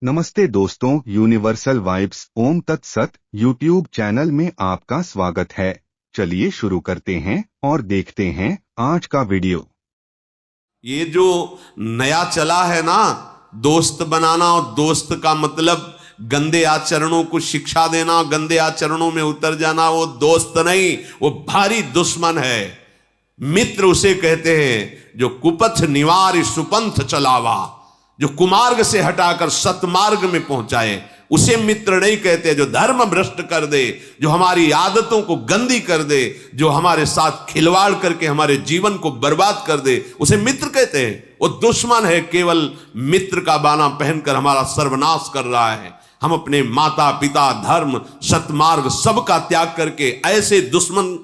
नमस्ते दोस्तों, universal vibes ओम तत्सत यूट्यूब चैनल में आपका स्वागत है। चलिए शुरू करते हैं और देखते हैं आज का वीडियो। ये जो नया चला है ना, दोस्त बनाना, और दोस्त का मतलब गंदे आचरणों को शिक्षा देना, गंदे आचरणों में उतर जाना, वो दोस्त नहीं, वो भारी दुश्मन है। मित्र उसे कहते हैं जो कुपथ निवार सुपंथ चलावा, जो कुमार्ग से हटाकर सतमार्ग में पहुंचाए, उसे मित्र नहीं कहते। जो धर्म भ्रष्ट कर दे, जो हमारी आदतों को गंदी कर दे, जो हमारे साथ खिलवाड़ करके हमारे जीवन को बर्बाद कर दे, उसे मित्र कहते हैं। वो दुश्मन है, केवल मित्र का बाना पहनकर हमारा सर्वनाश कर रहा है। हम अपने माता पिता, धर्म, सतमार्ग सबका त्याग करके ऐसे दुश्मन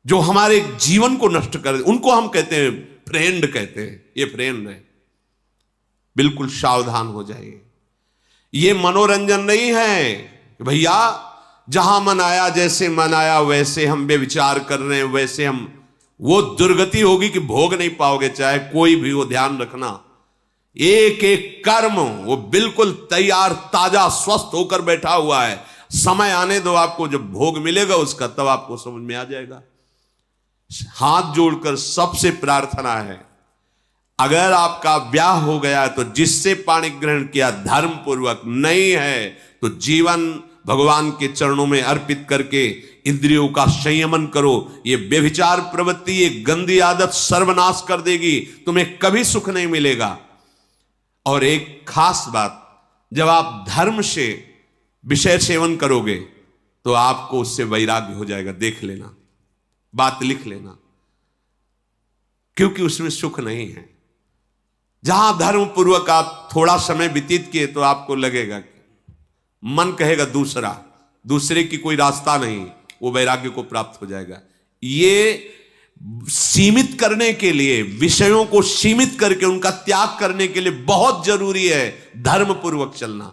जो हमारे जीवन को नष्ट कर दे, उनको हम कहते हैं फ्रेंड कहते हैं। ये फ्रेंड है, बिल्कुल सावधान हो जाइए। ये मनोरंजन नहीं है कि भैया जहां मन आया, जैसे मन आया वैसे हम बेविचार कर रहे हैं, वैसे हम, वो दुर्गति होगी कि भोग नहीं पाओगे, चाहे कोई भी हो। ध्यान रखना, एक एक कर्म वो बिल्कुल तैयार, ताजा, स्वस्थ होकर बैठा हुआ है। समय आने दो, आपको जब भोग मिलेगा उसका, तब आपको समझ में आ जाएगा। हाथ जोड़कर सबसे प्रार्थना है, अगर आपका ब्याह हो गया है तो जिससे पाणी ग्रहण किया धर्म पूर्वक, नहीं है तो जीवन भगवान के चरणों में अर्पित करके इंद्रियों का संयमन करो। ये व्यभिचार प्रवृत्ति, ये गंदी आदत सर्वनाश कर देगी, तुम्हें कभी सुख नहीं मिलेगा। और एक खास बात, जब आप धर्म से विषय सेवन करोगे तो आपको उससे वैराग्य हो जाएगा। देख लेना, बात लिख लेना, क्योंकि उसमें सुख नहीं है। जहां धर्म पूर्वक आप थोड़ा समय व्यतीत किए तो आपको लगेगा कि मन कहेगा दूसरे की कोई रास्ता नहीं, वो वैराग्य को प्राप्त हो जाएगा। ये सीमित करने के लिए, विषयों को सीमित करके उनका त्याग करने के लिए बहुत जरूरी है धर्म पूर्वक चलना।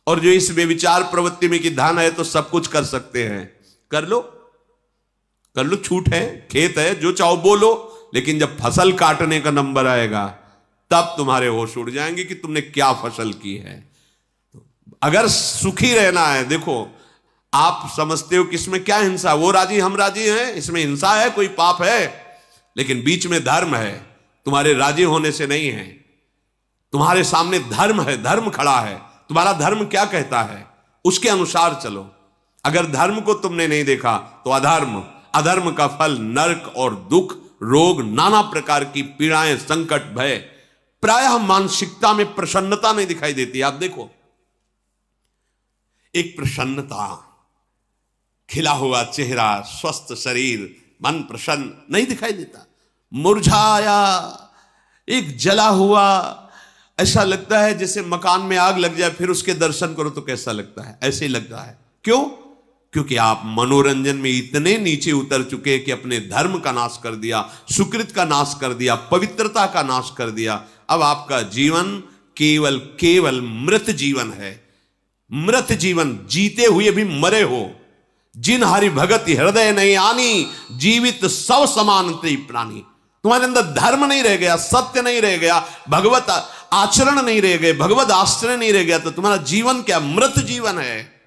और जो इस व्यभिचार प्रवृत्ति में कि धन है तो सब कुछ कर सकते हैं, कर लो, छूट है, खेत है, जो चाहो बोलो, लेकिन जब फसल काटने का नंबर आएगा तब तुम्हारे होश उड़ जाएंगे कि तुमने क्या फसल की है। अगर सुखी रहना है, देखो आप समझते हो कि इसमें क्या हिंसा, वो राजी हम राजी हैं, इसमें हिंसा है, कोई पाप है, लेकिन बीच में धर्म है। तुम्हारे राजी होने से नहीं है, तुम्हारे सामने धर्म है, धर्म खड़ा है। तुम्हारा धर्म क्या कहता है उसके अनुसार चलो। अगर धर्म को तुमने नहीं देखा तो अधर्म, अधर्म का फल नरक और दुख, रोग, नाना प्रकार की पीड़ाएं, संकट, भय। प्रायः मानसिकता में प्रसन्नता नहीं दिखाई देती। आप देखो, एक प्रसन्नता, खिला हुआ चेहरा, स्वस्थ शरीर, मन प्रसन्न नहीं दिखाई देता। मुरझाया, एक जला हुआ, ऐसा लगता है जैसे मकान में आग लग जाए, फिर उसके दर्शन करो तो कैसा लगता है, ऐसे ही लगता है। क्यों? क्योंकि आप मनोरंजन में इतने नीचे उतर चुके कि अपने धर्म का नाश कर दिया, सुकृत का नाश कर दिया, पवित्रता का नाश कर दिया। अब आपका जीवन केवल मृत जीवन है। मृत जीवन, जीते हुए भी मरे हो। जिन हरि भगत हृदय नहीं आनी, जीवित सब समान ते प्राणी। तुम्हारे अंदर धर्म नहीं रह गया, सत्य नहीं रह गया, भगवत आचरण नहीं रह गए, भगवत आश्रय नहीं रह गया, तो तुम्हारा जीवन क्या? मृत जीवन है।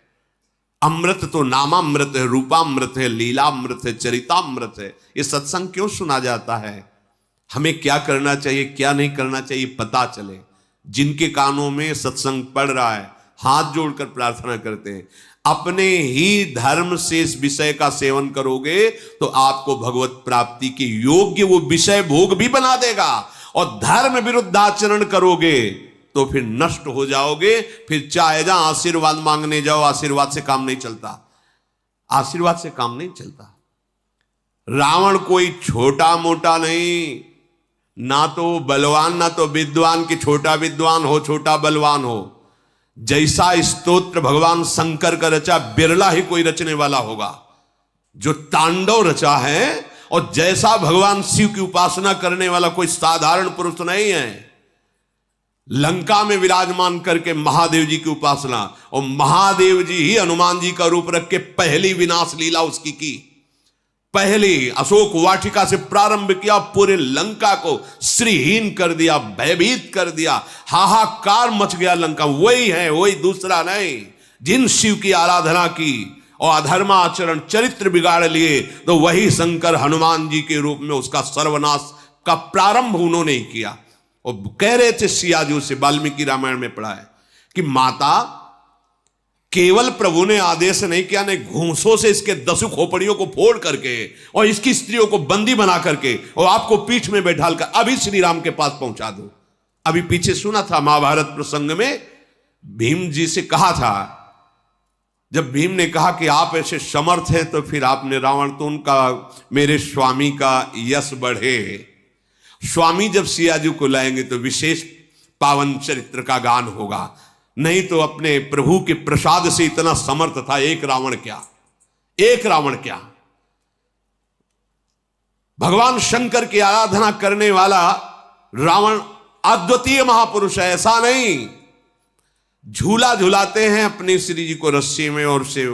अमृत तो नामामृत है, रूपामृत है, लीलामृत है, चरितामृत है। ये सत्संग क्यों सुना जाता है? हमें क्या करना चाहिए, क्या नहीं करना चाहिए पता चले। जिनके कानों में सत्संग पड़ रहा है, हाथ जोड़कर प्रार्थना करते हैं, अपने ही धर्म से इस विषय का सेवन करोगे तो आपको भगवत प्राप्ति के योग्य वो विषय भोग भी बना देगा। और धर्म विरुद्ध आचरण करोगे तो फिर नष्ट हो जाओगे। फिर चाहे जहां आशीर्वाद मांगने जाओ, आशीर्वाद से काम नहीं चलता, आशीर्वाद से काम नहीं चलता। रावण कोई छोटा मोटा नहीं, ना तो बलवान ना तो विद्वान, कि छोटा विद्वान हो छोटा बलवान हो। जैसा स्तोत्र भगवान शंकर का रचा, बिरला ही कोई रचने वाला होगा जो तांडव रचा है। और जैसा भगवान शिव की उपासना करने वाला कोई साधारण पुरुष नहीं है। लंका में विराजमान करके महादेव जी की उपासना, और महादेव जी ही हनुमान जी का रूप रख के पहली विनाश लीला उसकी की। पहली अशोक वाटिका से प्रारंभ किया, पूरे लंका को श्रीहीन कर दिया, भयभीत कर दिया, हाहाकार मच गया लंका। वही है, वही, दूसरा नहीं। जिन शिव की आराधना की और अधर्माचरण चरित्र बिगाड़ लिए, तो वही शंकर हनुमान जी के रूप में उसका सर्वनाश का प्रारंभ उन्होंने ही किया। और कह रहे थे सियाजू से, वाल्मीकि रामायण में पढ़ा है कि माता, केवल प्रभु ने आदेश नहीं किया, ने घूंसों से इसके 10 खोपड़ियों को फोड़ करके और इसकी स्त्रियों को बंदी बना करके और आपको पीठ में बैठाल कर अभी श्री राम के पास पहुंचा दो। अभी पीछे सुना था महाभारत प्रसंग में, भीम जी से कहा था, जब भीम ने कहा कि आप ऐसे समर्थ हैं, तो फिर आपने रावण, तो उनका, मेरे स्वामी का यश बढ़े। स्वामी जब सियाजू को लाएंगे तो विशेष पावन चरित्र का गान होगा, नहीं तो अपने प्रभु के प्रसाद से इतना समर्थ था, एक रावण क्या, एक रावण क्या। भगवान शंकर की आराधना करने वाला रावण अद्वितीय महापुरुष है, ऐसा नहीं। झूला झुलाते हैं अपनी श्री जी को रस्सी में और से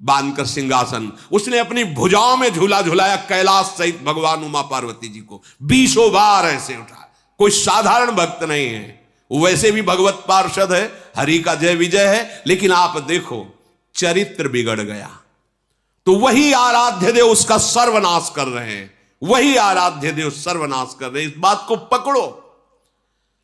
बांधकर सिंहासन, उसने अपनी भुजाओं में झूला झुलाया कैलाश सहित भगवान उमा पार्वती जी को 20 बार ऐसे उठा। कोई साधारण भक्त नहीं है, वैसे भी भगवत पार्षद है, हरि का जय विजय है, लेकिन आप देखो चरित्र बिगड़ गया। तो वही आराध्य देव उसका सर्वनाश कर रहे हैं, वही आराध्य देव सर्वनाश कर रहे हैं। इस बात को पकड़ो।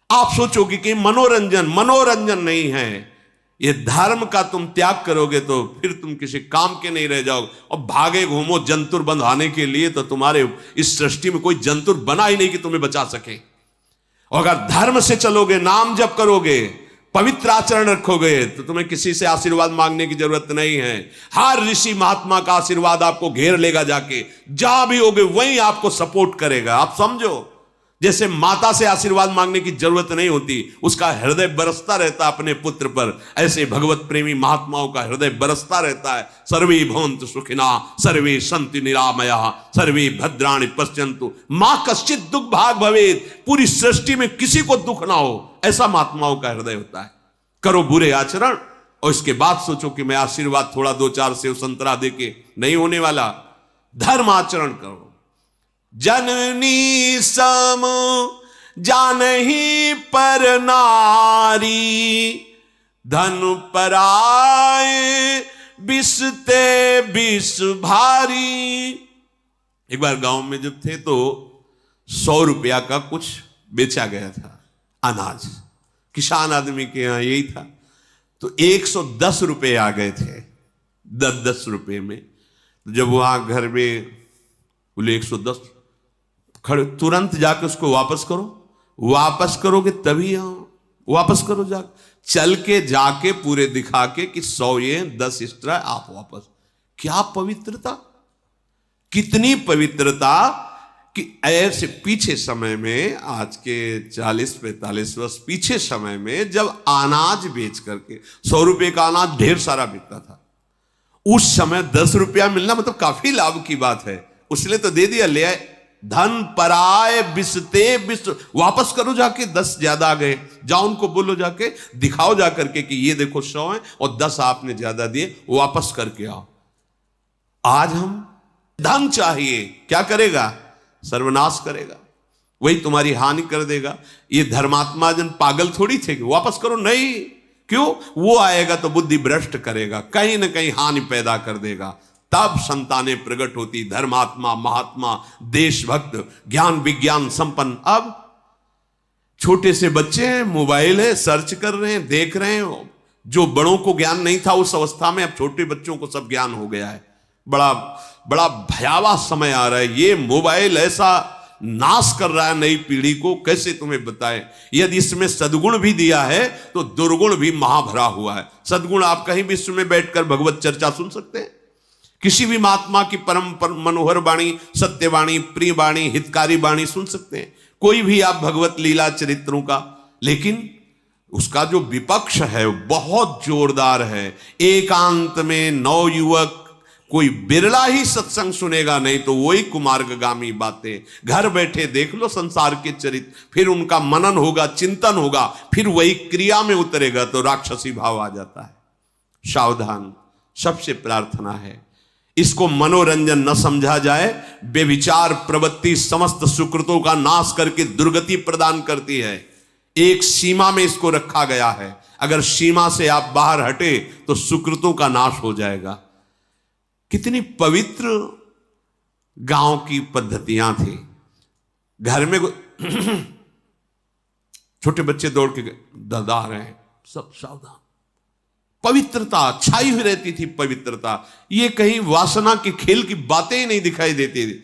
आप सोचोगे कि मनोरंजन नहीं है, ये धर्म का तुम त्याग करोगे तो फिर तुम किसी काम के नहीं रह जाओगे। और भागे घूमो जंतुर बंधाने के लिए, तो तुम्हारे इस सृष्टि में कोई जंतुर बना ही नहीं कि तुम्हें बचा सके। और अगर धर्म से चलोगे, नाम जप करोगे, पवित्र आचरण रखोगे, तो तुम्हें किसी से आशीर्वाद मांगने की जरूरत नहीं है। हर ऋषि महात्मा का आशीर्वाद आपको घेर लेगा, जाके जहां भी होगे वहीं आपको सपोर्ट करेगा। आप समझो, जैसे माता से आशीर्वाद मांगने की जरूरत नहीं होती, उसका हृदय बरसता रहता अपने पुत्र पर, ऐसे भगवत प्रेमी महात्माओं का हृदय बरसता रहता है। सर्वे भवन्तु सुखिना, सर्वे सन्तु निरामयाः, सर्वे भद्राणि पश्यन्तु मां कश्चित् दुख भाग भवेत्। पूरी सृष्टि में किसी को दुख ना हो, ऐसा महात्माओं का हृदय होता है। करो बुरे आचरण और इसके बाद सोचो कि मैं आशीर्वाद थोड़ा 2-4 सेव संतरा देके नहीं होने वाला। धर्म आचरण करो। जननी सम जानहि पर नारी, धन पराए बिसते बिस भारी। एक बार गांव में जब थे तो 100 रुपया का कुछ बेचा गया था अनाज, किसान आदमी के यहां यही था। तो 110 रुपए आ गए थे 10-10 रुपए में। जब वहां घर में बोले 110, खड़े तुरंत जाके उसको वापस करो, वापस करोगे तभी वापस करो, जाके चल के जाके पूरे दिखा के कि 100 ये 10 एक्स्ट्रा आप वापस। क्या पवित्रता, कितनी पवित्रता कि ऐसे पीछे समय में, आज के 40-45 वर्ष पीछे समय में, जब अनाज बेच करके 100 रुपए का अनाज ढेर सारा बिकता था, उस समय 10 रुपया मिलना मतलब काफी लाभ की बात है। उसने तो दे दिया, ले आए। धन पराए बिसते बिस, वापस करो जाके, 10 ज्यादा आ गए, जाओ उनको बोलो, जाके दिखाओ जा करके कि ये देखो 100 है और 10 आपने ज्यादा दिए, वापस करके आओ। आज हम धन चाहिए, क्या करेगा? सर्वनाश करेगा, वही तुम्हारी हानि कर देगा। ये धर्मात्मा जन पागल थोड़ी थे कि वापस करो, नहीं। क्यों? वो आएगा तो बुद्धि भ्रष्ट करेगा, कहीं ना कहीं हानि पैदा कर देगा। तब संतानें प्रकट होती, धर्मात्मा, महात्मा, देशभक्त, ज्ञान विज्ञान संपन्न। अब छोटे से बच्चे हैं, मोबाइल है, सर्च कर रहे हैं, देख रहे हैं। जो बड़ों को ज्ञान नहीं था उस अवस्था में, अब छोटे बच्चों को सब ज्ञान हो गया है। बड़ा बड़ा भयावह समय आ रहा है। ये मोबाइल ऐसा नाश कर रहा है नई पीढ़ी को, कैसे तुम्हें बताएं। यदि इसमें सद्गुण भी दिया है तो दुर्गुण भी महाभरा हुआ है। सद्गुण, आप कहीं विश्व में बैठकर भगवत चर्चा सुन सकते हैं, किसी भी महात्मा की परम मनोहर वाणी, सत्यवाणी, प्रिय वाणी, हितकारी वाणी सुन सकते हैं, कोई भी आप भगवत लीला चरित्रों का। लेकिन उसका जो विपक्ष है वो बहुत जोरदार है। एकांत में नवयुवक, कोई बिरला ही सत्संग सुनेगा, नहीं तो वही कुमार्गगामी बातें। घर बैठे देख लो संसार के चरित्र, फिर उनका मनन होगा, चिंतन होगा, फिर वही क्रिया में उतरेगा तो राक्षसी भाव आ जाता है। सावधान। सबसे प्रार्थना है, इसको मनोरंजन न समझा जाए। बेविचार प्रवृत्ति समस्त सुकृतों का नाश करके दुर्गति प्रदान करती है। एक सीमा में इसको रखा गया है, अगर सीमा से आप बाहर हटे तो सुकृतों का नाश हो जाएगा। कितनी पवित्र गांव की पद्धतियां थी। घर में छोटे बच्चे दौड़ के दादा रहे हैं, सब सावधान। पवित्रता छाई हुई रहती थी, पवित्रता। ये कहीं वासना के खेल की बातें ही नहीं दिखाई देती थी।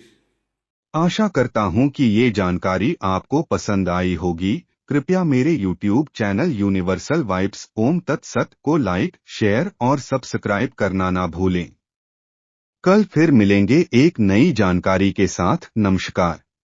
आशा करता हूं कि ये जानकारी आपको पसंद आई होगी। कृपया मेरे YouTube चैनल यूनिवर्सल वाइब्स ओम तत्सत को लाइक, शेयर और सब्सक्राइब करना ना भूलें। कल फिर मिलेंगे एक नई जानकारी के साथ। नमस्कार।